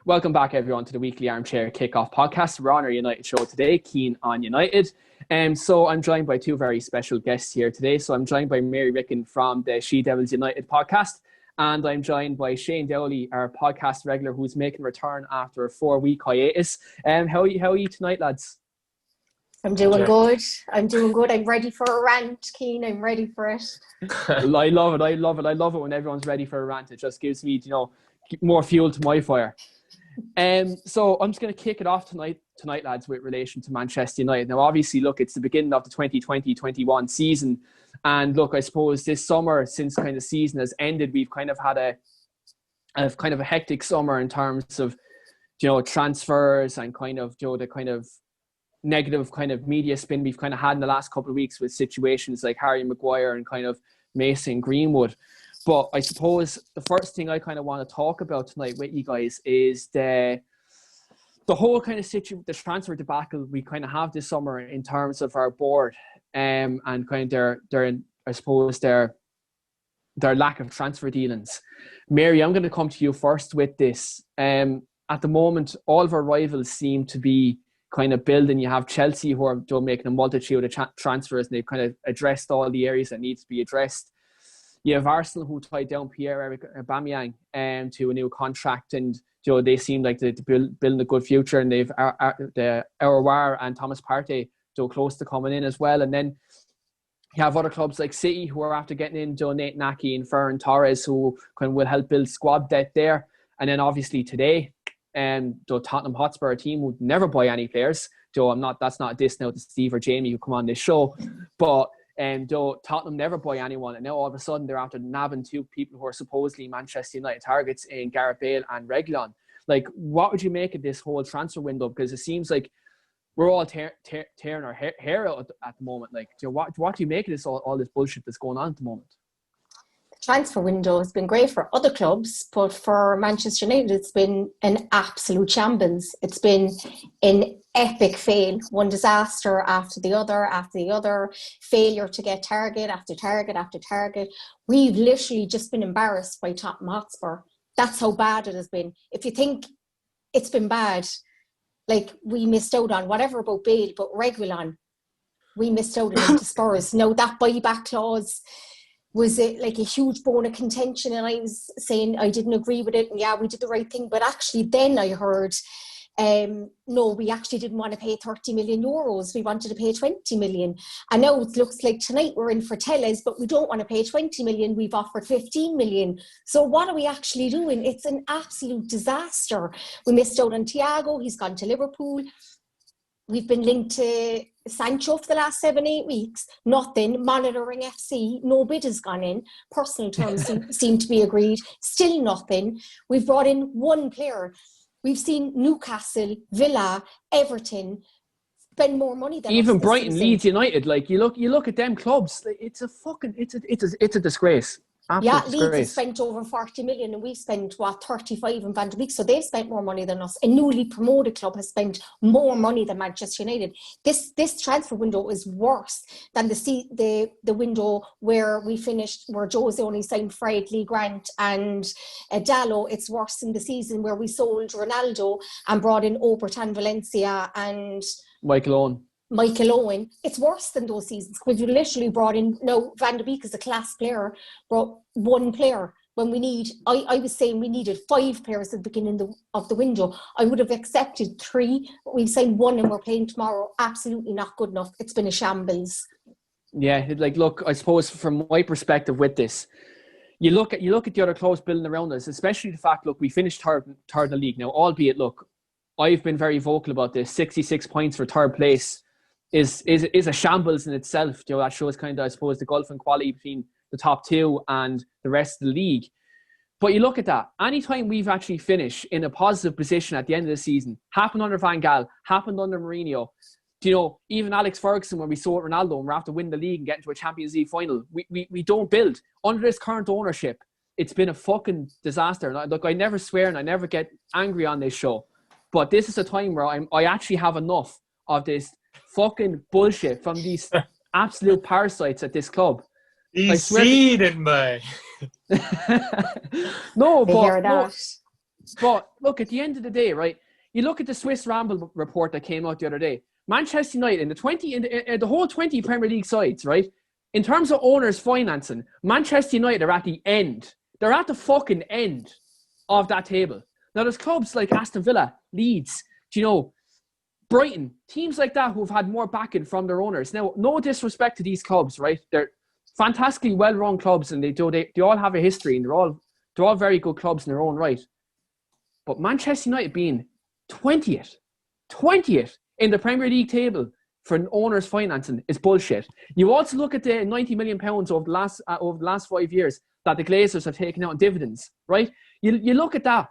Welcome back, everyone, to the weekly Armchair Kickoff podcast. We're on our United show today, Keane on United. So I'm joined by two very special guests here today. So I'm joined by Ricken from the She Devils United podcast, and I'm joined by Shane Dowley, our podcast regular, who's making a return after a 4-week hiatus. How are you tonight, lads? I'm doing good. I'm ready for a rant, Keane. I'm ready for it. I love it when everyone's ready for a rant. It just gives me, more fuel to my fire. So I'm just going to kick it off tonight, lads, with relation to Manchester United. Now, obviously, look, it's the beginning of the 2020-21 season. And look, I suppose this summer, since kind of season has ended, we've kind of had a hectic summer in terms of, transfers and kind of, the kind of negative kind of media spin we've kind of had in the last couple of weeks with situations like Harry Maguire and kind of Mason Greenwood. But I suppose the first thing I kind of want to talk about tonight with you guys is the whole kind of the transfer debacle we kind of have this summer in terms of our board and kind of their lack of transfer dealings. Mary, I'm going to come to you first with this. At the moment, all of our rivals seem to be kind of building. You have Chelsea who are making a multitude of transfers, and they've kind of addressed all the areas that need to be addressed. You have Arsenal who tied down Pierre-Emerick Aubameyang to a new contract, and they seem like they're building a good future, and they've Aouar and Thomas Partey close to coming in as well. And then you have other clubs like City who are after getting in Nate Naki and Ferran Torres, who will help build squad depth there. And then obviously today, Tottenham Hotspur, a team would never buy any players. That's not a diss now to Steve or Jamie who come on this show, but Tottenham never buy anyone, and now all of a sudden they're after nabbing two people who are supposedly Manchester United targets in Gareth Bale and Reguilon. Like, what would you make of this whole transfer window? Because it seems like we're all tearing our hair out at the moment. Like, what do you make of this all this bullshit that's going on at the moment? Transfer window has been great for other clubs, but for Manchester United, it's been an absolute shambles. It's been an epic fail, one disaster after the other, failure to get target after target after target. We've literally just been embarrassed by Tottenham Hotspur. That's how bad it has been. If you think it's been bad, like we missed out on whatever about Bale, but Reguilon, we missed out on to Spurs. Now that buyback clause was it like a huge bone of contention, and I was saying I didn't agree with it, and yeah, we did the right thing, but actually then I heard no, we actually didn't want to pay 30 million euros, we wanted to pay 20 million, and now it looks like tonight we're in for Tellez, but we don't want to pay 20 million, we've offered 15 million. So what are we actually doing? It's an absolute disaster. We missed out on Thiago, he's gone to Liverpool. We've been linked to Sancho for the last 7-8 weeks. Nothing. Monitoring FC. No bid has gone in. Personal terms seem to be agreed. Still nothing. We've brought in one player. We've seen Newcastle, Villa, Everton spend more money than even Brighton, Leeds United. Like you look at them clubs. Like, it's a disgrace. Absolute disgrace. Leeds have spent over 40 million, and we've spent 35 in Van de Beek, so they've spent more money than us. A newly promoted club has spent more money than Manchester United. This transfer window is worse than the window where we finished, where Jose only signed Fred, Lee Grant and Dallo. It's worse than the season where we sold Ronaldo and brought in Obertan Valencia and Michael Owen. It's worse than those seasons, because you literally brought in, Van de Beek is a class player, brought one player when we need, I was saying we needed 5 players at the beginning of the window. I would have accepted 3, but we've signed 1 and we're playing tomorrow. Absolutely not good enough. It's been a shambles. Yeah, look, I suppose from my perspective with this, you look at the other clubs building around us, especially the fact, look, we finished third in the league now, albeit, look, I've been very vocal about this. 66 points for third place is a shambles in itself. That shows kind of, I suppose, the gulf in quality between the top 2 and the rest of the league. But you look at that, anytime we've actually finished in a positive position at the end of the season, happened under Van Gaal, happened under Mourinho, even Alex Ferguson, when we saw Ronaldo and we're after winning the league and getting to a Champions League final, we don't build. Under this current ownership, it's been a fucking disaster. And look, I never swear and I never get angry on this show, but this is a time where I actually have enough of this fucking bullshit from these absolute parasites at this club. He's seeding me. No, I but hear that. But look, at the end of the day, right? You look at the Swiss Ramble report that came out the other day. Manchester United in the whole 20 Premier League sides, right? In terms of owners financing, Manchester United are at the end. They're at the fucking end of that table. Now, there's clubs like Aston Villa, Leeds, Brighton, teams like that who've had more backing from their owners. Now, no disrespect to these clubs, right? They're fantastically well-run clubs, and they all have a history, and they're all very good clubs in their own right. But Manchester United being 20th in the Premier League table for owners financing is bullshit. You also look at the £90 million over the last 5 years that the Glazers have taken out in dividends, right? You look at that.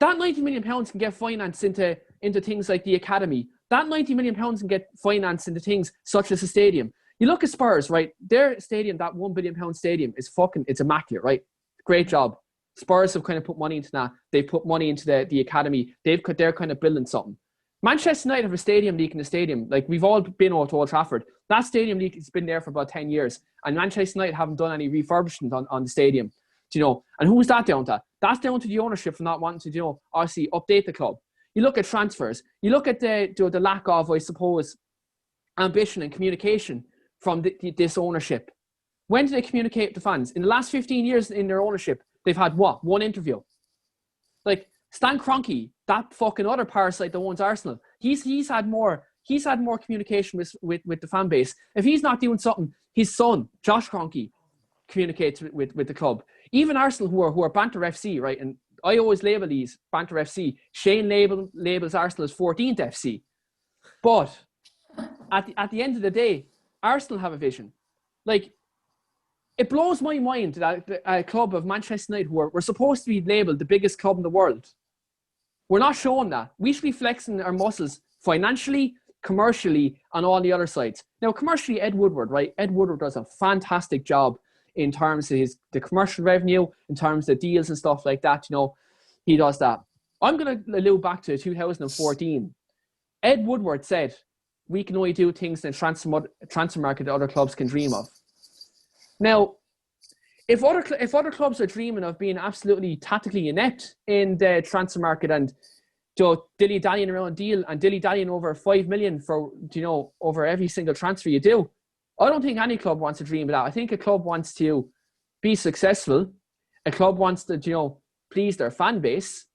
That £90 million can get financed into things like the academy. That £90 million can get financed into things such as the stadium. You look at Spurs, right? Their stadium, that £1 billion stadium, it's immaculate, right? Great job. Spurs have kind of put money into that. They've put money into the academy. They're kind of building something. Manchester United have a stadium leak in the stadium. Like, we've all been out to Old Trafford. That stadium leak has been there for about 10 years. And Manchester United haven't done any refurbishment on the stadium. And who's that down to? That's down to the ownership for not wanting to, obviously update the club. You look at transfers. You look at the lack of, I suppose, ambition and communication from this ownership. When do they communicate with the fans? In the last 15 years in their ownership, they've had what? One interview. Like, Stan Kroenke, that fucking other parasite that owns Arsenal, he's had more communication with the fan base. If he's not doing something, his son, Josh Kroenke, communicates with the club. Even Arsenal, who are Banter FC, right? And I always label these Banter FC. Shane labels Arsenal as 14th FC. But at the end of the day, Arsenal have a vision. Like, it blows my mind that a club of Manchester United, who we're supposed to be labelled the biggest club in the world, we're not showing that. We should be flexing our muscles financially, commercially, and all the other sides. Now, commercially, Ed Woodward, right? Ed Woodward does a fantastic job in terms of the commercial revenue, in terms of deals and stuff like that. He does that. I'm going to allude back to 2014. Ed Woodward said, we can only do things in the transfer market that other clubs can dream of. Now, if other clubs are dreaming of being absolutely tactically inept in the transfer market and dilly-dallying around a deal and dilly-dallying over 5 million for, over every single transfer you do, I don't think any club wants to dream of that. I think a club wants to be successful. A club wants to, please their fan base.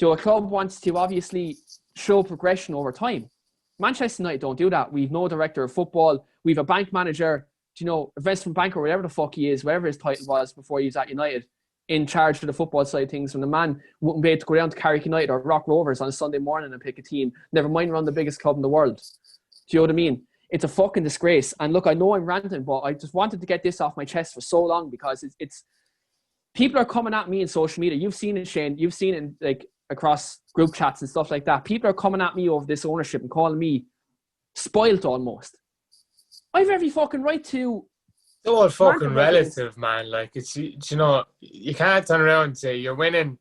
A club wants to obviously show progression over time. Manchester United don't do that. We've no director of football. We've a bank manager, investment banker, whatever the fuck he is, whatever his title was before he was at United, in charge of the football side of things, when the man wouldn't be able to go down to Carrick United or Rock Rovers on a Sunday morning and pick a team, never mind run the biggest club in the world. Do you know what I mean? It's a fucking disgrace. And look, I know I'm ranting, but I just wanted to get this off my chest for so long, because it's people are coming at me in social media. You've seen it, Shane. You've seen it like across group chats and stuff like that. People are coming at me over this ownership and calling me spoilt almost. I have every fucking right to. It's all fucking relative, man. Like, it's, you can't turn around and say you're winning.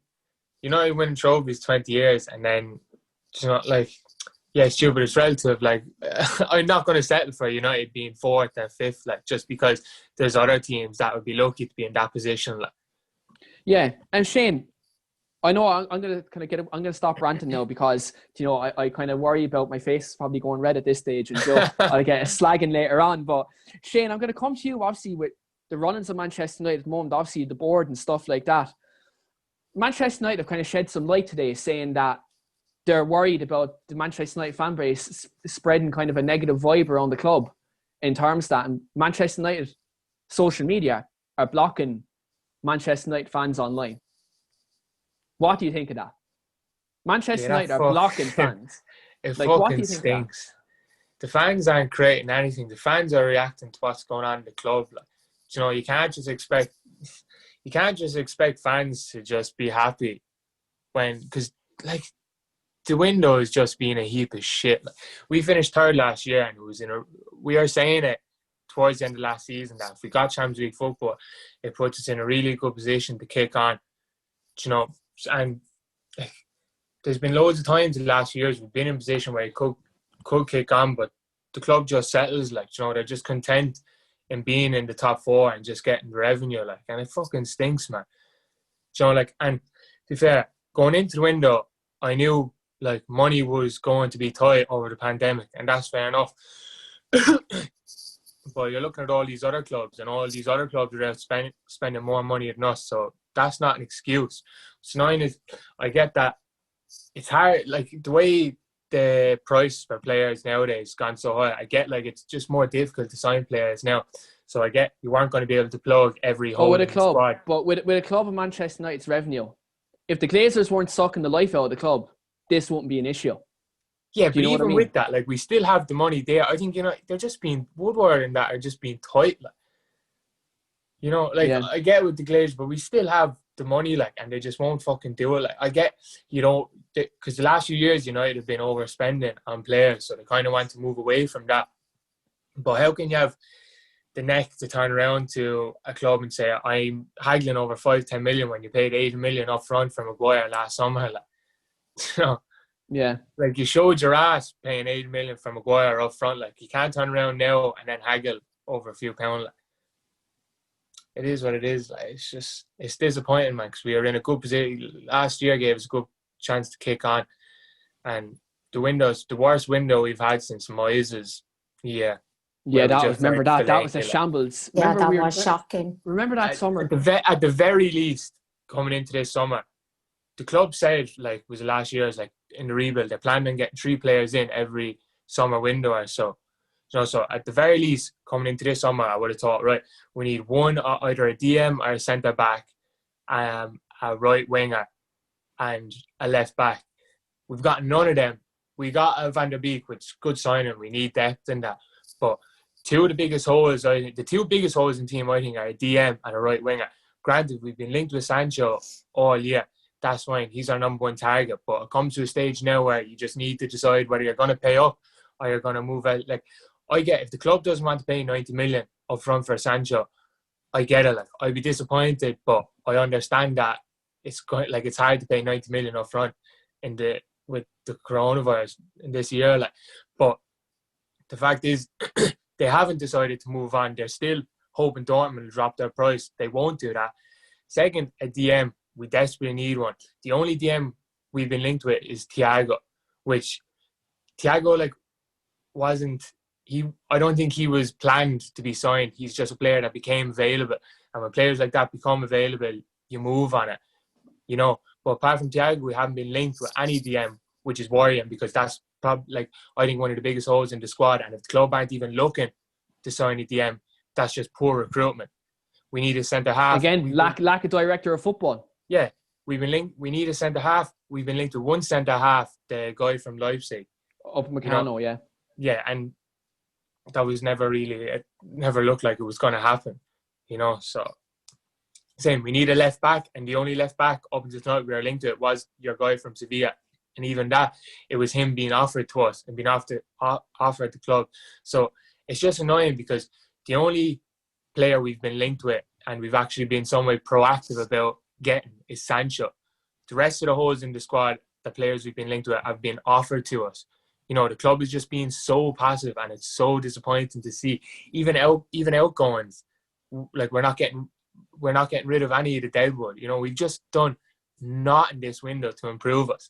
You're winning trophies 20 years, and then, like, yeah, it's stupid. It's relative. Like, I'm not going to settle for United being fourth and fifth, like, just because there's other teams that would be lucky to be in that position. Like, yeah, and Shane, I know I'm gonna stop ranting now, because I kind of worry about my face probably going red at this stage, and I'll get a slagging later on. But Shane, I'm gonna come to you obviously with the runnings of Manchester United at the moment, obviously the board and stuff like that. Manchester United have kind of shed some light today, saying that they're worried about the Manchester United fan base spreading kind of a negative vibe around the club, in terms of that, and Manchester United social media are blocking Manchester United fans online. What do you think of that? Manchester United are blocking fans. It fucking stinks. The fans aren't creating anything. The fans are reacting to what's going on in the club. Like, you can't just expect fans to just be happy because, like, the window is just being a heap of shit. Like, we finished third last year, and we are saying it towards the end of last season that if we got Champions League football, it puts us in a really good position to kick on. And like, there's been loads of times in the last few years we've been in a position where it could kick on, but the club just settles. Like, they're just content in being in the top four and just getting revenue. Like, and it fucking stinks, man. Like, and to be fair, going into the window, I knew like money was going to be tight over the pandemic, and that's fair enough. But you're looking at all these other clubs, and all these other clubs are out spending more money than us. So that's not an excuse. So nine is, I get that it's hard. Like the way the price for players nowadays gone so high, I get like it's just more difficult to sign players now. So I get you weren't going to be able to plug every hole with a in the club, squad. but with a club of Manchester United's revenue, if the Glazers weren't sucking the life out of the club, this wouldn't be an issue. Yeah, but even I mean? with that, like we still have the money there. I think they're just being Woodward and that are just being tight. Like, I get with the Glazers, but we still have the money, like, and they just won't fucking do it. Like I get, because the last few years United have been overspending on players, so they kind of want to move away from that. But how can you have the neck to turn around to a club and say I'm haggling over 5-10 million when you paid 80 million up front for Maguire last summer? Like, yeah, like you showed your ass paying 80 million for Maguire up front. Like you can't turn around now and then haggle over a few pounds. Like, it is what it is. Like it's disappointing, man, because we are in a good position. Last year gave us a good chance to kick on, and the worst window we've had since Moyes' Yeah, that was a shambles. Yeah, that was shocking. Remember that summer? At the very least, coming into this summer, the club said, like, was the last year, like in the rebuild, they planned on getting 3 players in every summer window or so. So at the very least, coming into this summer, I would have thought, right, we need one, either a DM or a centre back, a right winger, and a left back. We've got none of them. We got a Van der Beek, which is good signing. We need depth in that. But the two biggest holes in the team, I think, are a DM and a right winger. Granted, we've been linked with Sancho all year. That's fine. He's our number one target. But it comes to a stage now where you just need to decide whether you're going to pay up or you're going to move out. Like, I get, if the club doesn't want to pay 90 million up front for Sancho, I get it. Like, I'd be disappointed, but I understand that it's hard to pay 90 million up front with the coronavirus in this year. Like, but the fact is, they haven't decided to move on. They're still hoping Dortmund will drop their price. They won't do that. Second, a DM. We desperately need one. The only DM we've been linked with is Thiago, which Thiago, like, I don't think he was planned to be signed. He's just a player that became available. And when players like that become available, you move on it, But apart from Thiago, we haven't been linked with any DM, which is worrying, because that's probably, like, I think one of the biggest holes in the squad. And if the club aren't even looking to sign a DM, that's just poor recruitment. We need a centre half. Again, lack of director of football. Yeah, we've been linked. We need a centre half. We've been linked with one centre half, the guy from Leipzig, Upamecano. Yeah, and that was it never looked like it was going to happen, So, same. We need a left back, and the only left back up until tonight we were linked to it was your guy from Sevilla, and even that, it was him being offered to us and being offered at the club. So it's just annoying, because the only player we've been linked with and we've actually been some way proactive about getting is Sancho. The rest of the holes in the squad, the players we've been linked with, have been offered to us. The club is just being so passive, and it's so disappointing to see. Even outgoings, like, we're not getting rid of any of the deadwood. We've just done not in this window to improve us.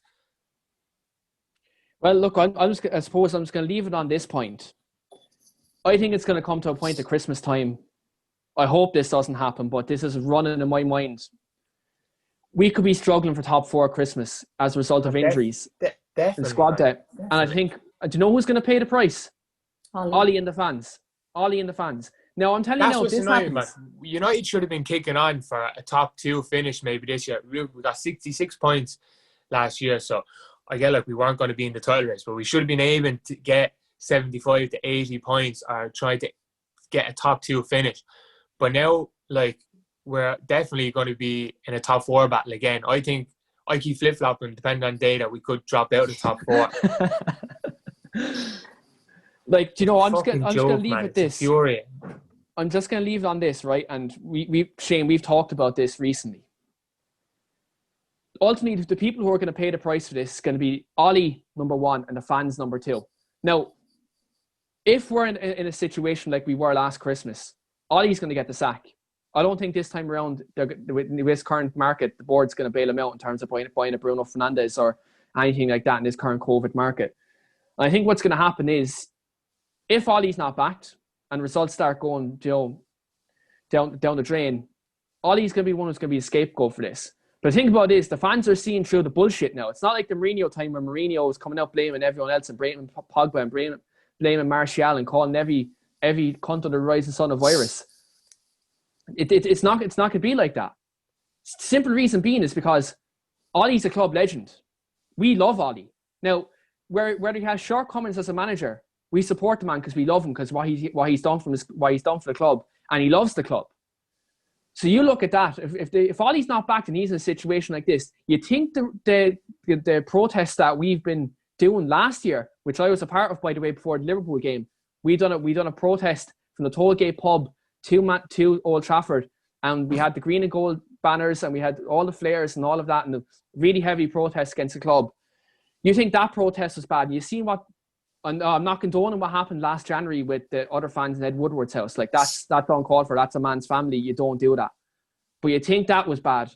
Well, look, I suppose I'm just going to leave it on this point. I think it's going to come to a point at Christmas time. I hope this doesn't happen, but this is running in my mind. We could be struggling for top 4 at Christmas as a result of injuries and squad depth. And I think, do you know who's going to pay the price? Ole and the fans. Now, I'm telling you, this happens. Man. United should have been kicking on for a top 2 finish maybe this year. We got 66 points last year, so I get like we weren't going to be in the title race, but we should have been able to get 75 to 80 points or try to get a top 2 finish. But now, like, we're definitely going to be in a top 4 battle again. I think I keep flip-flopping, depending on data, we could drop out of the top 4. Like, I'm just going to leave it this. Infuriating. I'm just going to leave it on this, right? And Shane, we've talked about this recently. Ultimately, the people who are going to pay the price for this is going to be Ole, number 1, and the fans, number 2. Now, if we're in a situation like we were last Christmas, Ole's going to get the sack. I don't think this time around, with this current market, the board's going to bail him out in terms of buying a Bruno Fernandes or anything like that in this current COVID market. And I think what's going to happen is, if Ollie's not backed and results start going, down the drain, Ollie's going to be one who's going to be a scapegoat for this. But the thing about it is, the fans are seeing through the bullshit now. It's not like the Mourinho time where Mourinho was coming out blaming everyone else and blaming Pogba and blaming Martial and calling every cunt under the rising sun a virus. It's not going to be like that. Simple reason being is because Ollie's a club legend. We love Ollie. Now, where he has shortcomings as a manager, we support the man because we love him, because what he's done for the club, and he loves the club. So you look at that. If Ollie's not backed and he's in a situation like this, you think the protests that we've been doing last year, which I was a part of, by the way, before the Liverpool game, we done a protest from the Tollgate pub to Old Trafford, and we had the green and gold banners and we had all the flares and all of that, and the really heavy protests against the club. You think that protest was bad? And you see what, and I'm not condoning what happened last January with the other fans in Ed Woodward's house. Like, that's uncalled for. That's a man's family. You don't do that. But you think that was bad.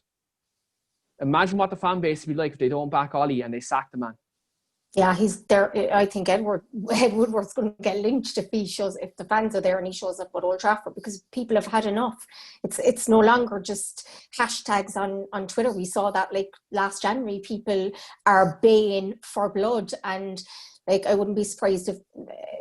Imagine what the fan base would be like if they don't back Ollie and they sack the man. Yeah, he's there. I think Ed Woodward's going to get lynched if the fans are there and he shows up at Old Trafford, because people have had enough. It's no longer just hashtags on Twitter. We saw that like last January, people are baying for blood, and like I wouldn't be surprised if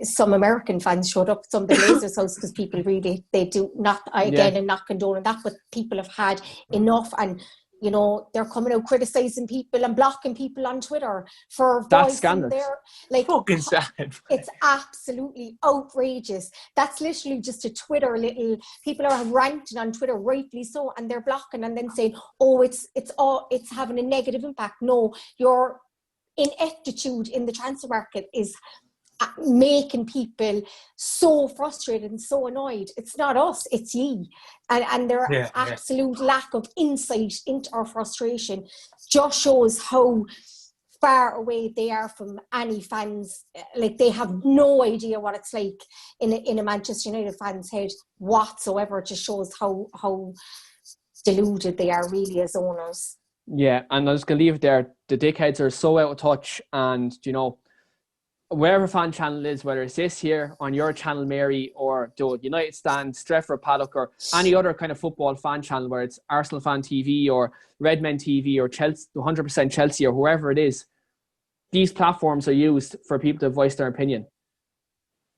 some American fans showed up at some of the Blazers house, because people really, they do not, again, I'm not condoning that, but people have had enough. And you know, they're coming out criticising people and blocking people on Twitter for voicing their, like, fucking sad. It's absolutely outrageous. That's literally just a Twitter little, people are ranting on Twitter, rightfully so, and they're blocking and then saying, oh, it's having a negative impact. No, your ineptitude in the transfer market is making people so frustrated and so annoyed. It's not us, it's ye. And their absolute lack of insight into our frustration just shows how far away they are from any fans. Like, they have no idea what it's like in a Manchester United fan's head whatsoever. It just shows how deluded they are really as owners. Yeah, and I'm just going to leave it there. The dickheads are so out of touch, and, you know, wherever fan channel is, whether it's this here on your channel, Mary, or the United Stand, Stretford Paddock, or any other kind of football fan channel, where it's Arsenal Fan TV or Redmen TV or Chelsea, 100% Chelsea, or whoever it is, these platforms are used for people to voice their opinion.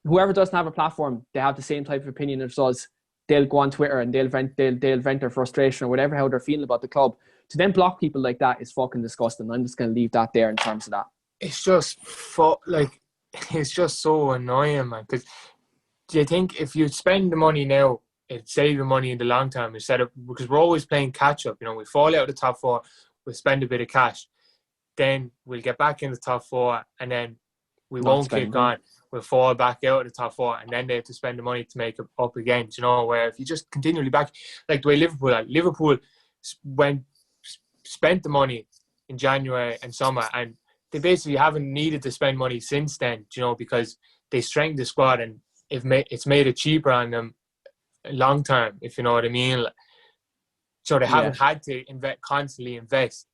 Whoever doesn't have a platform, they have the same type of opinion as us. They'll go on Twitter and they'll vent their frustration or whatever, how they're feeling about the club. To then block people like that is fucking disgusting. I'm just going to leave that there in terms of that. It's just it's just so annoying, man. Because do you think if you spend the money now, it'd save you money in the long term, instead of, because we're always playing catch up. You know, we fall out of the top four, we'll spend a bit of cash, then we'll get back in the top four, and then we won't kick on. We'll fall back out of the top four, and then they have to spend the money to make it up again. Do you know, where if you just continually back, like the way Liverpool spent the money in January and summer, and they basically haven't needed to spend money since then, you know, because they strengthened the squad and it's made it cheaper on them long term, if you know what I mean. So they haven't had to constantly invest.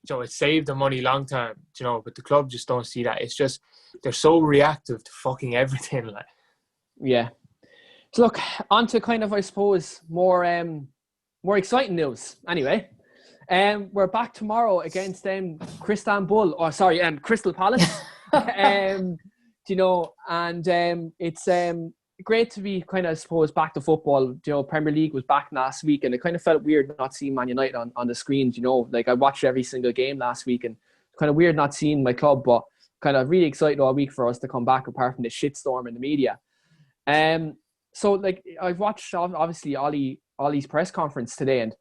So it saved them money long term, you know, but the club just don't see that. It's just, they're so reactive to fucking everything. Like. Yeah. So look, on to kind of, I suppose, more exciting news. Anyway. We're back tomorrow against Crystal Palace. You know, and it's great to be kind of, I suppose, back to football. You know, Premier League was back last week, and it kind of felt weird not seeing Man United on the screens. You know, like I watched every single game last week, and kind of weird not seeing my club, but kind of really excited all week for us to come back, apart from the shitstorm in the media. So like I've watched obviously Ollie's press conference today, and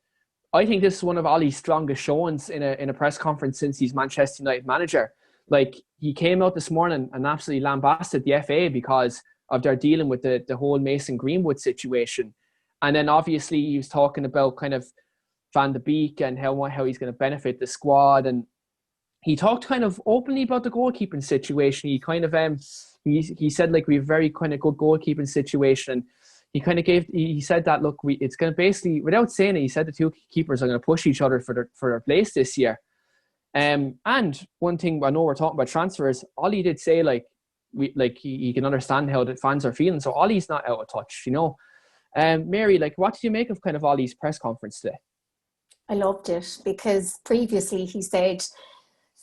I think this is one of Ollie's strongest showings in a press conference since he's Manchester United manager. Like, he came out this morning and absolutely lambasted the FA because of their dealing with the whole Mason Greenwood situation. And then obviously he was talking about kind of Van de Beek and how he's going to benefit the squad. And he talked kind of openly about the goalkeeping situation. He kind of he said, like, we have very kind of good goalkeeping situation. And he kind of he said that, look, it's going to basically, without saying it, he said the two keepers are going to push each other for their place this year. And one thing, I know we're talking about transfers, Ollie did say, like, he can understand how the fans are feeling, so Ollie's not out of touch, you know. Mary, like, what did you make of kind of Ollie's press conference today? I loved it, because previously he said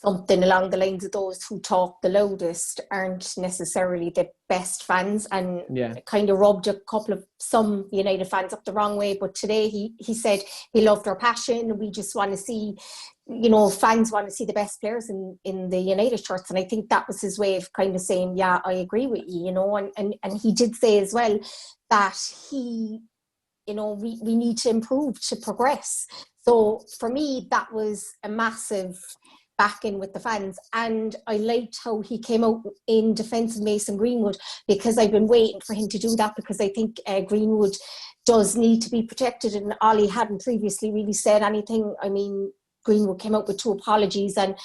something along the lines of those who talk the loudest aren't necessarily the best fans, and kind of rubbed some United fans up the wrong way. But today he said he loved our passion. We just want to see, you know, fans want to see the best players in the United shirts. And I think that was his way of kind of saying, yeah, I agree with you, you know. And he did say as well that we need to improve to progress. So for me, that was a massive back-in with the fans. And I liked how he came out in defence of Mason Greenwood, because I've been waiting for him to do that, because I think Greenwood does need to be protected, and Ollie hadn't previously really said anything. I mean, Greenwood came out with 2 apologies, and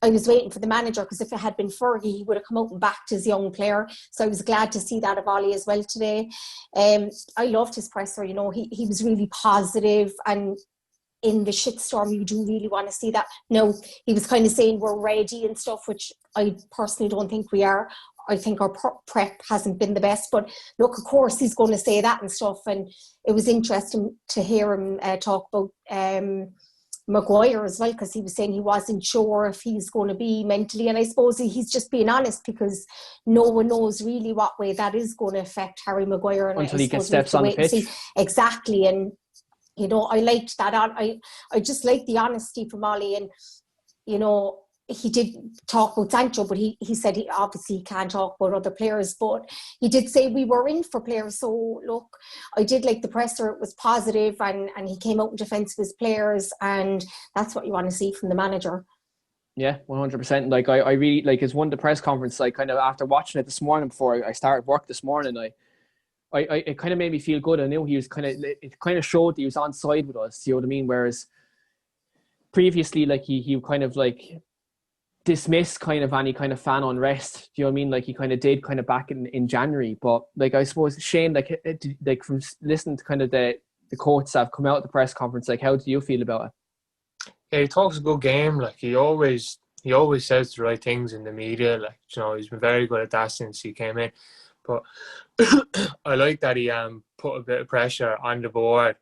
I was waiting for the manager, because if it had been Fergie, he would have come out and backed his young player. So I was glad to see that of Ollie as well today. I loved his presser, you know, he was really positive, and in the shitstorm, you do really want to see that. No, he was kind of saying we're ready and stuff, which I personally don't think we are. I think our prep hasn't been the best. But look, of course, he's going to say that and stuff. And it was interesting to hear him talk about Maguire as well, because he was saying he wasn't sure if he's going to be mentally. And I suppose he's just being honest, because no one knows really what way that is going to affect Harry Maguire. And until he gets steps on the pitch. Exactly. And you know, I liked that. I just liked the honesty from Ollie. And, you know, he did talk about Sancho, but he said he obviously can't talk about other players. But he did say we were in for players. So, look, I did like the presser. It was positive, and he came out in defence of his players. And that's what you want to see from the manager. Yeah, 100%. Like, I really, like, it's one of the press conference, like, kind of after watching it this morning before I started work this morning, it kind of made me feel good. I knew he was it kind of showed that he was on side with us, you know what I mean? Whereas previously, like, he kind of like dismissed kind of any kind of fan unrest, do you know what I mean? Like, he kind of did kind of back in January. But like, I suppose, Shane, like from listening to kind of the quotes that have come out at the press conference, like, how do you feel about it? Yeah, he talks a good game. Like, he always says the right things in the media. Like, you know, he's been very good at that since he came in. But I like that he put a bit of pressure on the board,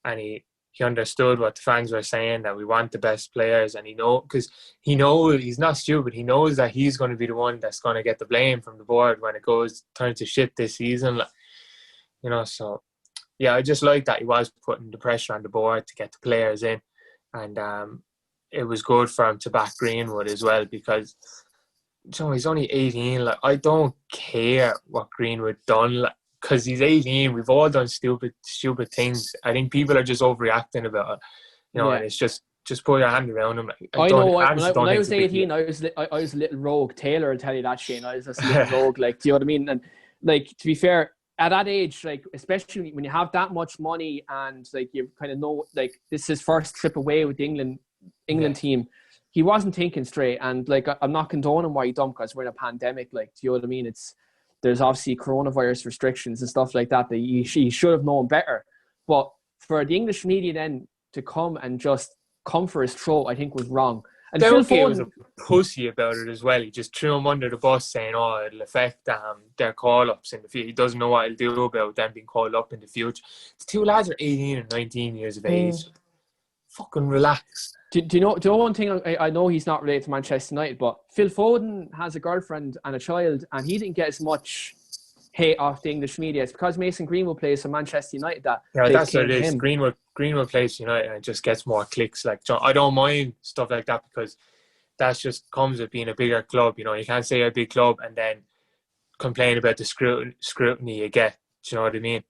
and he understood what the fans were saying, that we want the best players, and because he knows he's not stupid. He knows that he's going to be the one that's going to get the blame from the board when it turns to shit this season. Like, you know, so yeah, I just like that he was putting the pressure on the board to get the players in, and it was good for him to back Greenwood as well, because, you know, he's only 18. Like, I don't care what Greenwood done, like, because he's 18. We've all done stupid things. I think people are just overreacting about it. You know, and it's just put your hand around him. I know. When I was 18, I was a little rogue. Taylor will tell you that, Shane. I was just a little rogue. Like, do you know what I mean? And like, to be fair, at that age, like, especially when you have that much money, and like, you kind of know, like, this is his first trip away with the England team. He wasn't thinking straight, and like, I'm not condoning why he done, because we're in a pandemic. Like, do you know what I mean? There's obviously coronavirus restrictions and stuff like that he should have known better. But for the English media then to come and just come for his throat, I think was wrong. And Dowley was a pussy about it as well. He just threw him under the bus, saying, "Oh, it'll affect their call-ups in the future." He doesn't know what he'll do about them being called up in the future. The two lads are 18 and 19 years of age. Fucking relax. Do you know one thing? I know he's not related to Manchester United, but Phil Foden has a girlfriend and a child, and he didn't get as much hate off the English media. It's because Mason Greenwood plays for Manchester United that's what it is. Greenwood plays United, and it just gets more clicks. Like, I don't mind stuff like that, because that just comes with being a bigger club. You know, you can't say you're a big club and then complain about the scrutiny you get. Do you know what I mean?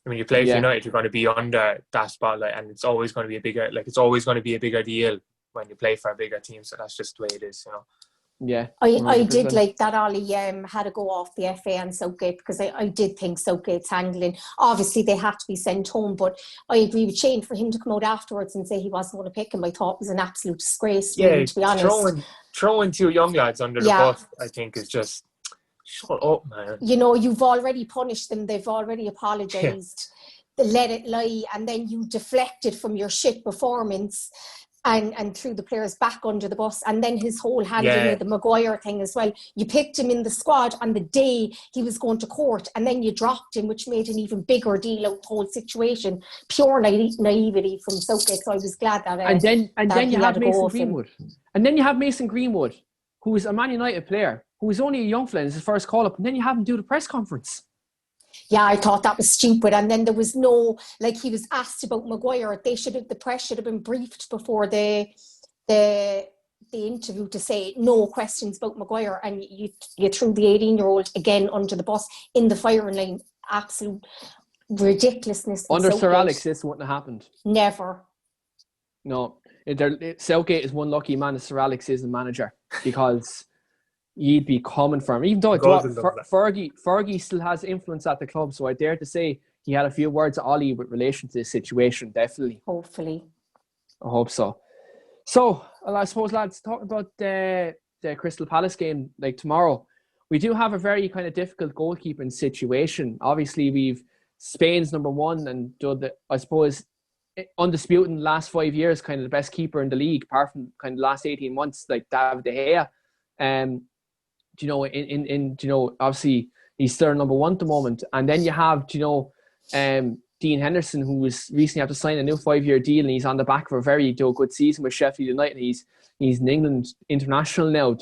When you play for United, you're going to be under that spotlight, and it's always going to be a bigger deal when you play for a bigger team. So that's just the way it is, you know. Yeah, I did like that Ollie had to go off the FA and Southgate, because I did think Southgate's handling. Obviously, they have to be sent home, but I agree with Shane. For him to come out afterwards and say he wasn't going to pick him, I thought was an absolute disgrace. Yeah, really, to be honest, throwing two young lads under the bus, I think, is just Shut up, man. You know, you've already punished them. They've already apologised. Let it lie. And then you deflected from your shit performance and threw the players back under the bus. And then his whole handling of the Maguire thing as well. You picked him in the squad on the day he was going to court, and then you dropped him, which made an even bigger deal out of the whole situation. Pure naivety from Southgate. So I was glad that and then you have Mason Greenwood. And then you have Mason Greenwood, who is a Man United player, who is only a young fella, it's his first call-up, and then you have him do the press conference. Yeah, I thought that was stupid. And then there was no, like, he was asked about Maguire. The press should have been briefed before the interview to say no questions about Maguire. And you threw the 18-year-old again under the bus in the firing line. Absolute ridiculousness. Under Sir Alex, this wouldn't have happened. Never. No. Southgate is one lucky man as Sir Alex is the manager, because you'd be coming for him. Even though Fergie still has influence at the club, so I dare to say he had a few words to Ollie with relation to this situation, definitely. Hopefully. I hope so. So, well, I suppose, lads, talking about the Crystal Palace game, like tomorrow, we do have a very kind of difficult goalkeeping situation. Obviously, we've Spain's number one and I suppose, undisputed in the last 5 years, kind of the best keeper in the league, apart from kind of the last 18 months, like David De Gea. Obviously he's still number one at the moment. And then you have, Dean Henderson, who was recently have to sign a new 5-year deal, and he's on the back of a very good season with Sheffield United. He's an England international now.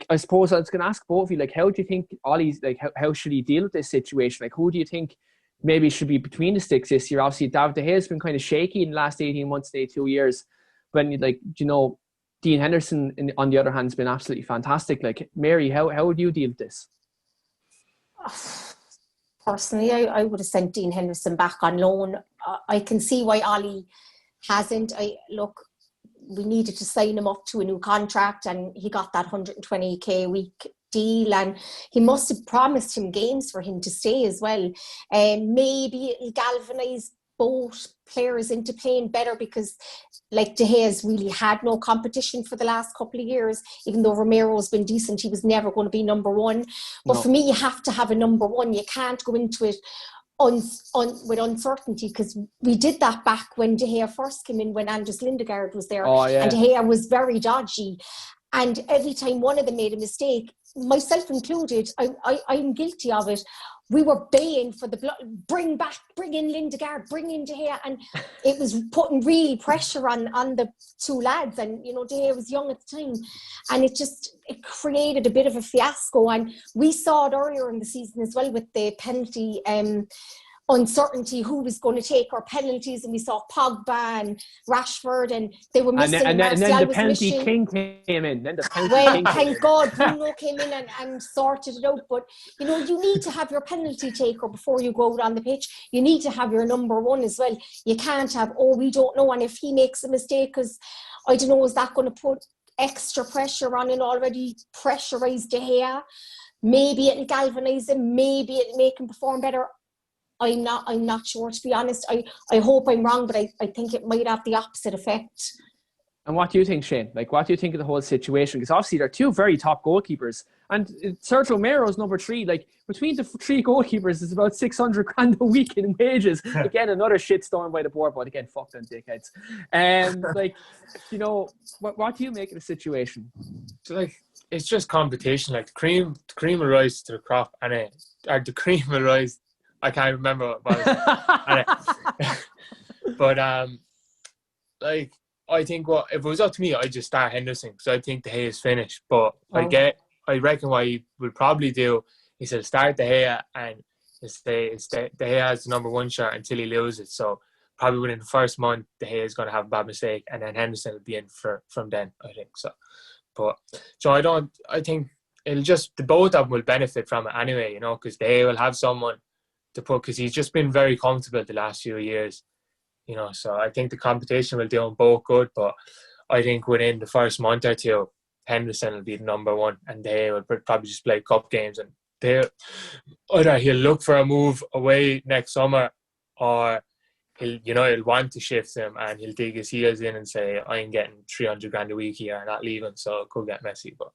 I suppose I was going to ask both of you, like, how do you think Ollie's, like, how should he deal with this situation? Like, who do you think maybe should be between the sticks this year? Obviously, David De Gea has been kind of shaky in the last 18 months, 2 years. When, Dean Henderson, on the other hand, has been absolutely fantastic. Like, Mary, how would you deal with this? Personally, I would have sent Dean Henderson back on loan. I can see why Ollie hasn't. We needed to sign him up to a new contract, and he got that 120k a week deal, and he must have promised him games for him to stay as well. And maybe it'll galvanise both players into playing better, because like De Gea's really had no competition for the last couple of years. Even though Romero's been decent, he was never going to be number one. But for me, you have to have a number one. You can't go into it with uncertainty, because we did that back when De Gea first came in, when Anders Lindegaard was there. And De Gea was very dodgy. And every time one of them made a mistake, myself included, I'm guilty of it. We were baying for the blood, bring in Lindegaard, bring in De Gea, and it was putting real pressure on the two lads. And De Gea was young at the time, and it created a bit of a fiasco. And we saw it earlier in the season as well with the penalty uncertainty, who was going to take our penalties, and we saw Pogba and Rashford, and they were missing. And then the penalty king came in. Thank God Bruno came in and sorted it out. But you need to have your penalty taker before you go out on the pitch. You need to have your number one as well. You can't have, we don't know, and if he makes a mistake, because I don't know, is that going to put extra pressure on an already pressurised De Gea? Maybe it'll galvanise him. Maybe it'll make him perform better. I'm not sure, to be honest. I hope I'm wrong, but I think it might have the opposite effect. And what do you think, Shane? Like, what do you think of the whole situation? Because obviously they're two very top goalkeepers, and Sergio Romero's number 3. Like, between the 3 goalkeepers, it's about 600 grand a week in wages. Again, another shitstorm by the board, but again, fuck them dickheads. What do you make of the situation? So, it's just competition. Like, the cream will rise to the crop, and the cream will rise. I can't remember what it was. But I think if it was up to me, I'd just start Henderson, because I think De Gea is finished. But I reckon what he would probably do is he'll start De Gea, and De Gea has the number 1 shot until he loses. So probably within the first month, De Gea is going to have a bad mistake, and then Henderson will be in from then, I think. I think it'll just, the both of them will benefit from it anyway, because De Gea will have someone to put, because he's just been very comfortable the last few years, so I think the competition will do them both good. But I think within the first month or two, Henderson will be the number 1, and they will probably just play cup games, and either he'll look for a move away next summer, or he'll want to shift him, and he'll dig his heels in and say, I'm getting 300 grand a week here and not leaving, so it could get messy. But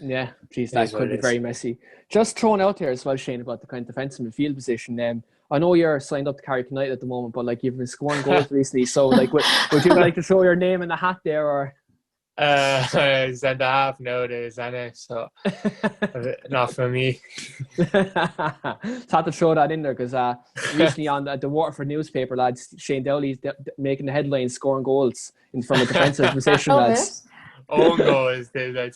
Yeah, geez, It that is what could it be is. very messy. Just thrown out there as well, Shane, about the kind of defensive midfield position. I know you're signed up to Carrick United at the moment, but like you've been scoring goals recently. So like, would you like to throw your name in the hat there, or? Centre half nowadays, and so not for me. Had to throw that in there because recently on the Waterford newspaper, lads, Shane Dowley's making the headlines, scoring goals from a defensive position, Love lads. Own goals, dude.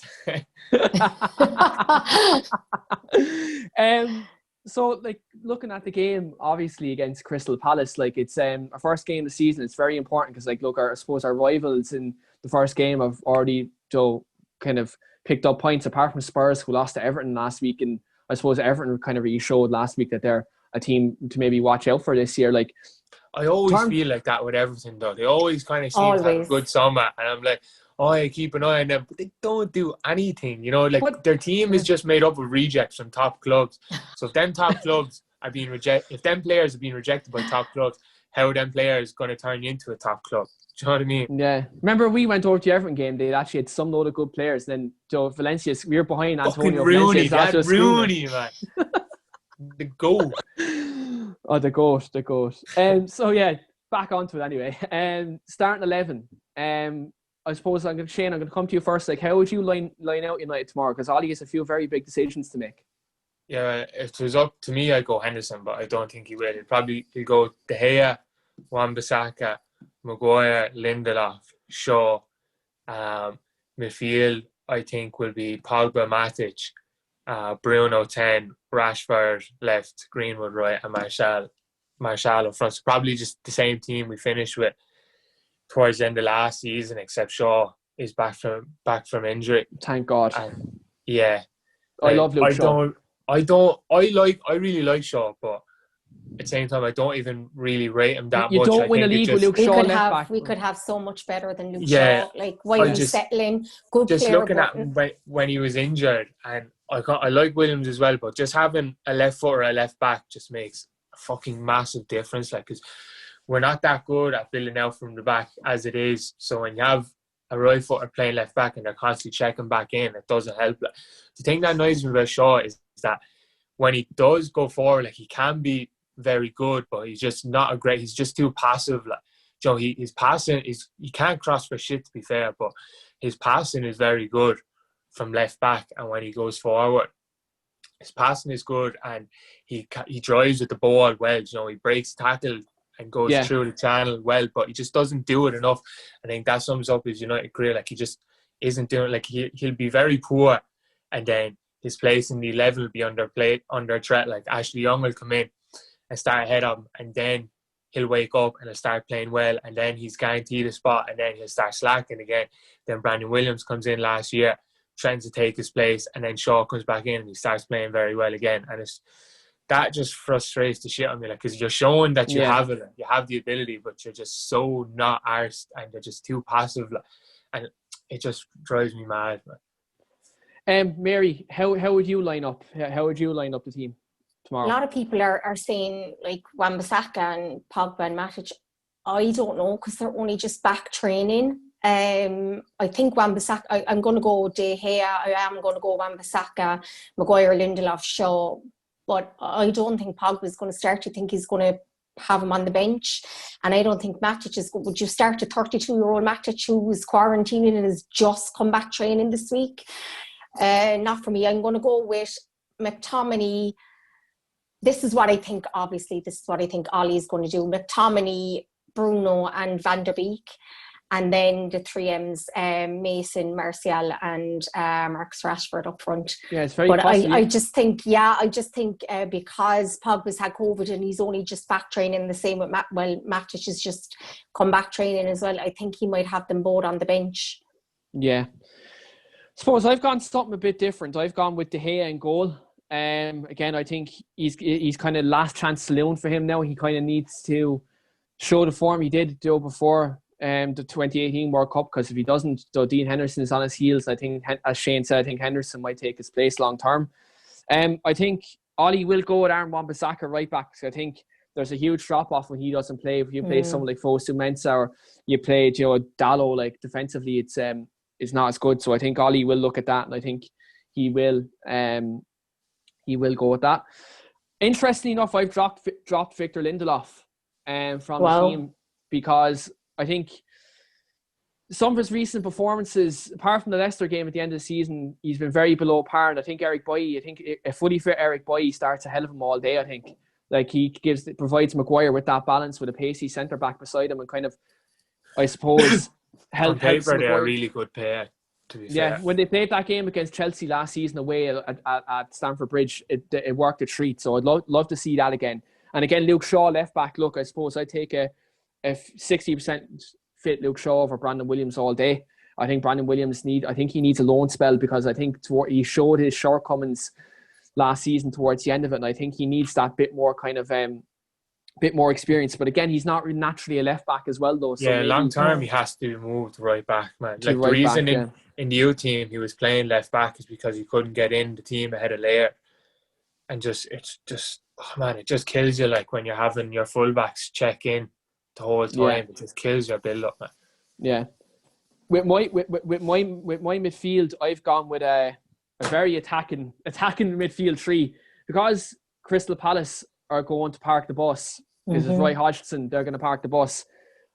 So like looking at the game, obviously against Crystal Palace, like it's our first game of the season. It's very important because like look, I suppose our rivals in the first game have already kind of picked up points apart from Spurs, who lost to Everton last week, and I suppose Everton kind of really showed last week that they're a team to maybe watch out for this year. Like I always feel like that with everything, though. They always kind of seem to have a Always. good summer, and I'm like, oh, I keep an eye on them, but they don't do anything. You know, like their team is just made up of rejects from top clubs. So if them top clubs are being rejected, if them players are being rejected by top clubs, how are them players going to turn you into a top club? Do you know what I mean? Yeah. Remember we went over to the Everton game, they actually had some load of good players. Then Valencia, we were behind Antonio Rooney, Valencia. that Rooney, man. The goat. Oh, the goat. So yeah, back onto it anyway. Starting 11. I suppose Shane, I'm going to come to you first. Like, how would you line out United tomorrow? Because Ollie has a few very big decisions to make. Yeah, if it was up to me, I'd go Henderson, but I don't think he will. He'll go De Gea, Wan-Bissaka, Maguire, Lindelof, Shaw. Midfield, I think, will be Pogba, Matic, Bruno 10, Rashford left, Greenwood right, and Martial up front. So probably just the same team we finished with towards the end of last season, except Shaw is back from injury. Thank God. And yeah, I love Luke Shaw. I really like Shaw, but at the same time, I don't even really rate him that much. You don't win a league with Luke Shaw left back. We could have so much better than Luke Shaw. Like, why are you settling? Good just player. Looking at him when he was injured, and I like Williams as well, but just having a left foot or a left back just makes a fucking massive difference. Like, because we're not that good at building out from the back as it is. So when you have a right footer playing left back and they're constantly checking back in, it doesn't help. Like, the thing that annoys me about Shaw is that when he does go forward, like, he can be very good, but he's just not he's just too passive. Like, you know, his passing is, he can't cross for shit, to be fair, but his passing is very good from left back, and when he goes forward, his passing is good, and he drives with the ball well. You know, he breaks tackle and goes through the channel well, but he just doesn't do it enough. I think that sums up his United career. Like, he just isn't doing it. Like, he'll be very poor, and then his place in the 11 will be under threat. Like, Ashley Young will come in and start ahead of him, and then he'll wake up and he'll start playing well, and then he's guaranteed a spot, and then he'll start slacking again. Then Brandon Williams comes in last year, trying to take his place, and then Shaw comes back in and he starts playing very well again. And that just frustrates the shit on me, like, because you're showing that you have it, you have the ability, but you're just so not arsed, and you're just too passive, like, and it just drives me mad, man. Mary, how would you line up? How would you line up the team tomorrow? A lot of people are saying like Wan-Bissaka and Pogba and Matic. I don't know, because they're only just back training. I think Wan-Bissaka, I'm going to go De Gea, I am going to go Wan-Bissaka, Maguire, Lindelof, Shaw, but I don't think Pogba is going to start. I think he's going to have him on the bench, and I don't think Matic is good. Would you start a 32-year-old Matic who is quarantining and has just come back training this week? Not for me. I'm going to go with McTominay. This is what I think, obviously, this is what I think Ollie is going to do. McTominay, Bruno and Van der Beek. And then the 3Ms, Mason, Martial and Marcus Rashford up front. Yeah, it's very But costly. I just think because Pogba's had COVID and he's only just back training, the same with Matic has just come back training as well. I think he might have them both on the bench. Yeah. Suppose I've gone something a bit different. I've gone with De Gea in goal. Again, I think he's kind of last chance saloon for him now. He kind of needs to show the form he did do before the 2018 World Cup, because if he doesn't, though, Dean Henderson is on his heels. I think, as Shane said, I think Henderson might take his place long term. I think Ollie will go with Aaron Wan-Bissaka right back. So I think there's a huge drop off when he doesn't play. If you play someone like Fosu Mensah, or you play Dowley, like defensively, it's not as good. So I think Ollie will look at that, and I think he will go with that. Interestingly enough, I've dropped Victor Lindelof from the team because I think some of his recent performances, apart from the Leicester game at the end of the season, he's been very below par. And I think a fully fit Eric Boye starts ahead of him all day. I think like he provides Maguire with that balance with a pacey centre back beside him and kind of, I suppose, on paper they're a really good pair. To be fair. When they played that game against Chelsea last season away at Stamford Bridge, it worked a treat. So I'd love to see that again. And again, Luke Shaw left back. Look, I suppose I'd take a 60% fit Luke Shaw over Brandon Williams all day. I think Brandon Williams he needs a loan spell because I think he showed his shortcomings last season towards the end of it, and I think he needs that bit more kind of bit more experience. But again, he's not really naturally a left back as well, though. So yeah, long term he has to be moved right back, man. Like the reason in the youth team he was playing left back is because he couldn't get in the team ahead of Lair, and it just kills you. Like when you're having your fullbacks check in the whole time, it just kills your build up, man. Yeah. With my midfield, I've gone with a very attacking midfield three because Crystal Palace are going to park the bus. Because it's Roy Hodgson, they're going to park the bus.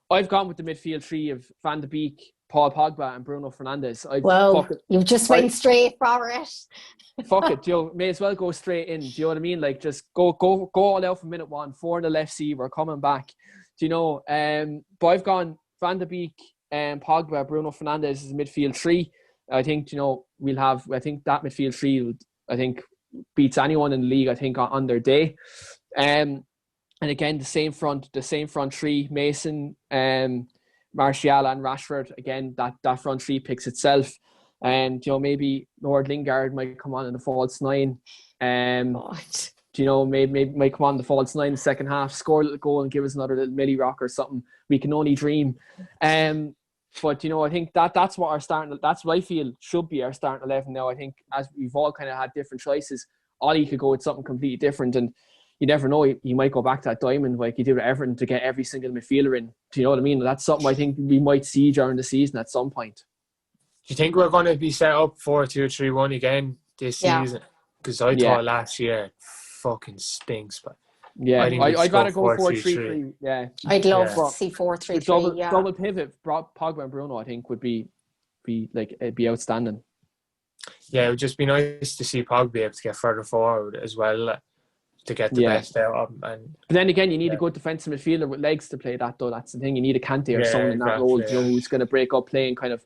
I've gone with the midfield three of Van de Beek, Paul Pogba, and Bruno Fernandes. You just went straight for it. Fuck it, Joe. May as well go straight in. Do you know what I mean? Like just go all out from minute 1. 4-0 FC. We're coming back. Do you know? But I've gone Van de Beek, Pogba, Bruno Fernandes is midfield three. I think I think that midfield three beats anyone in the league. I think on their day. And again, the same front three: Mason, Martial, and Rashford. Again, that front three picks itself. And maybe Lord Lingard might come on in the false nine. Maybe might come on the false nine in the second half, score a little goal, and give us another little milli rock or something. We can only dream. But I think that's what that's what I feel should be our starting 11 now. I think as we've all kind of had different choices, Ollie could go with something completely different, and you never know, he might go back to that diamond like he did with Everton to get every single midfielder in. Do you know what I mean? That's something I think we might see during the season at some point. Do you think we're going to be set up 4-2-3-1 again this season? Because I thought last year it fucking stinks, but I'd rather go 4-3-3. Yeah, I'd love to see 4-3-3. Double pivot, Pogba and Bruno, I think would be outstanding. Yeah, it would just be nice to see Pogba be able to get further forward as well to get the best out of him. But then again, you need a good defensive midfielder with legs to play that, though. That's the thing. You need a Kante or someone in that role, who's going to break up play and kind of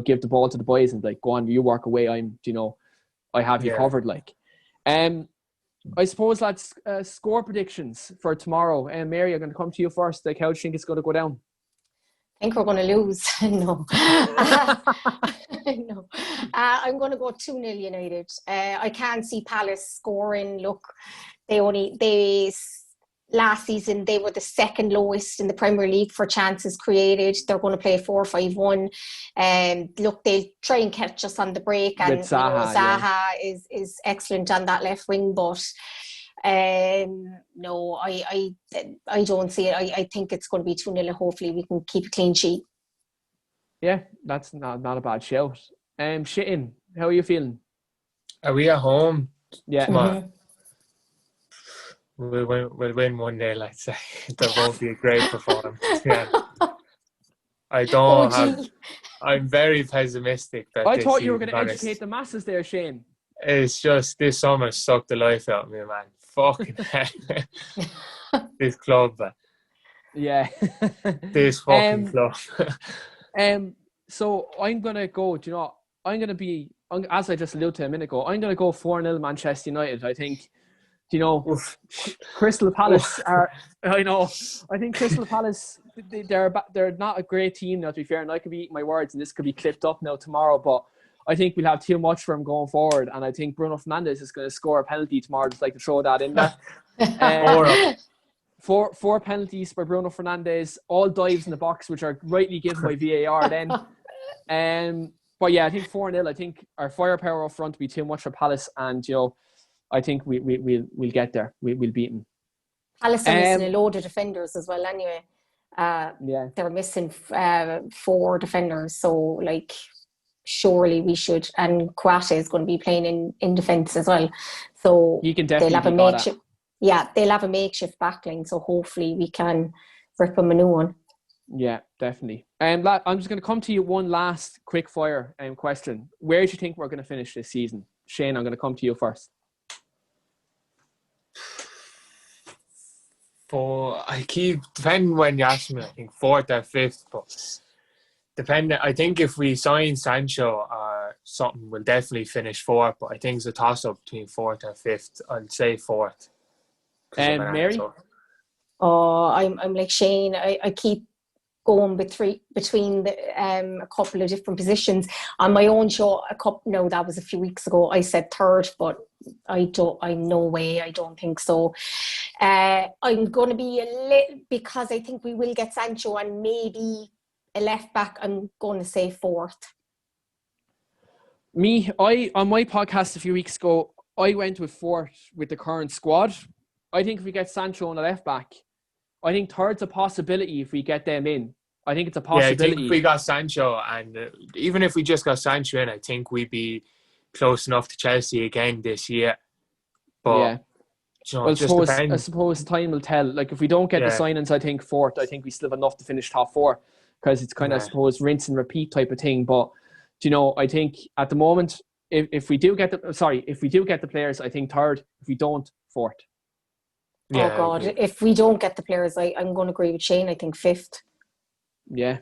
give the ball to the boys and like, go on, you work away. I have you covered. Like, I suppose that's score predictions for tomorrow. Mary, I'm going to come to you first. Like, how do you think it's going to go down? I think we're going to lose. No. No. I'm going to go 2-0 United. I can't see Palace scoring. Look, last season they were the second lowest in the Premier League for chances created. They're going to play 4-5-1. Look, they'll try and catch us on the break. And Zaha is excellent on that left wing, but no, I don't see it. I think it's going to be 2-0. Hopefully we can keep a clean sheet. Yeah, that's not a bad shout. Shitting, how are you feeling? Are we at home? Yeah. Tomorrow? We'll win one day, let's say. That won't be a great performance. Yeah. I'm very pessimistic. I thought you were going to educate the masses there, Shane. It's just this summer sucked the life out of me, man. Fucking hell. This club. Yeah. This fucking club. So I'm going to go, as I just alluded to a minute ago, I'm going to go 4-0 Manchester United. I think, Crystal Palace are, I think Crystal Palace, they're not a great team now, to be fair, and I could be eating my words and this could be clipped up now tomorrow, but I think we'll have too much for him going forward, and I think Bruno Fernandes is going to score a penalty tomorrow. Just like to throw that in there. Four penalties for Bruno Fernandes, all dives in the box, which are rightly given by VAR then. But yeah, I think 4-0. I think our firepower up front will be too much for Palace, and I think we'll get there. We'll beat them. Palace are missing a load of defenders as well. Anyway, they're missing 4 defenders. So surely we should. And Croatia is going to be playing in defence as well. So You can definitely they'll have a beat makeshift. Yeah, they'll have a makeshift backline. So hopefully we can rip them a new one. Yeah, definitely. Lad, I'm just going to come to you one last quick fire question. Where do you think we're going to finish this season? Shane, I'm going to come to you first. I keep, depending when you ask me, I think 4th or 5th, but I think if we sign Sancho or something, we'll definitely finish 4th, but I think it's a toss-up between 4th or 5th. I'll say 4th. Mary? Oh, I'm like Shane. I keep going between a couple of different positions. On my own show, that was a few weeks ago, I said 3rd, but no way, I don't think so. I'm going to be a little, because I think we will get Sancho and maybe a left back, I'm going to say 4th. On my podcast a few weeks ago, I went with 4th with the current squad. I think if we get Sancho on the left back, I think 3rd's a possibility if we get them in. I think it's a possibility. Yeah, I think if we got Sancho, and even if we just got Sancho in, I think we'd be close enough to Chelsea again this year. But yeah. I suppose time will tell. Like, if we don't get the signings, I think 4th, I think we still have enough to finish top 4, because it's kind of, I suppose, rinse and repeat type of thing. But I think at the moment, if we do get the players, I think 3rd. If we don't, 4th. Yeah, oh God! If we don't get the players, I'm going to agree with Shane. I think 5th. Yeah.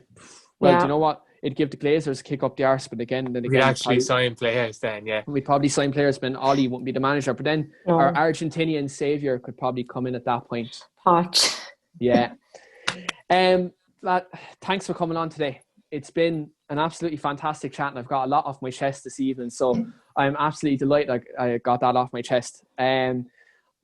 Well, do you know what? It'd give the Glazers a kick up the arse, but again, we'd actually sign players then, yeah. We'd probably sign players, but Ollie wouldn't be the manager. But then our Argentinian saviour could probably come in at that point. Poch. Yeah. Thanks for coming on today. It's been an absolutely fantastic chat, and I've got a lot off my chest this evening, so I'm absolutely delighted I got that off my chest.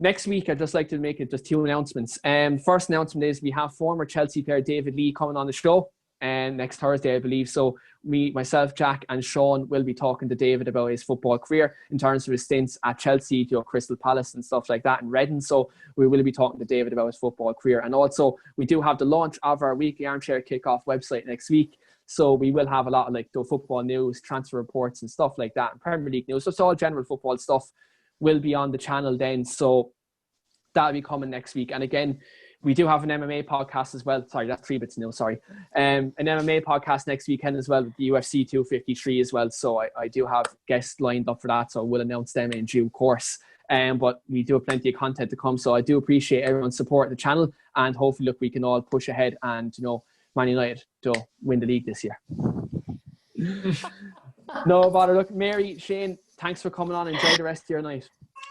Next week, I'd just like to make just 2 announcements. First announcement is we have former Chelsea player David Lee coming on the show next Thursday, I believe. So myself, Jack and Sean will be talking to David about his football career in terms of his stints at Chelsea, Crystal Palace and stuff like that, and Redden. So we will be talking to David about his football career. And also, we do have the launch of our weekly Armchair Kickoff website next week. So we will have a lot of the football news, transfer reports and stuff like that, and Premier League news. So it's all general football stuff will be on the channel then. So that'll be coming next week. And again, we do have an MMA podcast as well. Sorry, that's 3 bits new. Sorry. An MMA podcast next weekend as well with the UFC 253 as well. So I do have guests lined up for that. So we'll announce them in due course. But we do have plenty of content to come. So I do appreciate everyone's support of the channel. And hopefully, we can all push ahead and, Man United to win the league this year. No bother. Look, Mary, Shane, thanks for coming on. Enjoy the rest of your night.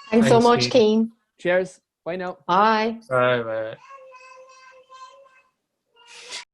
Thanks so much, Keane. Cheers. Bye now. Bye. Bye.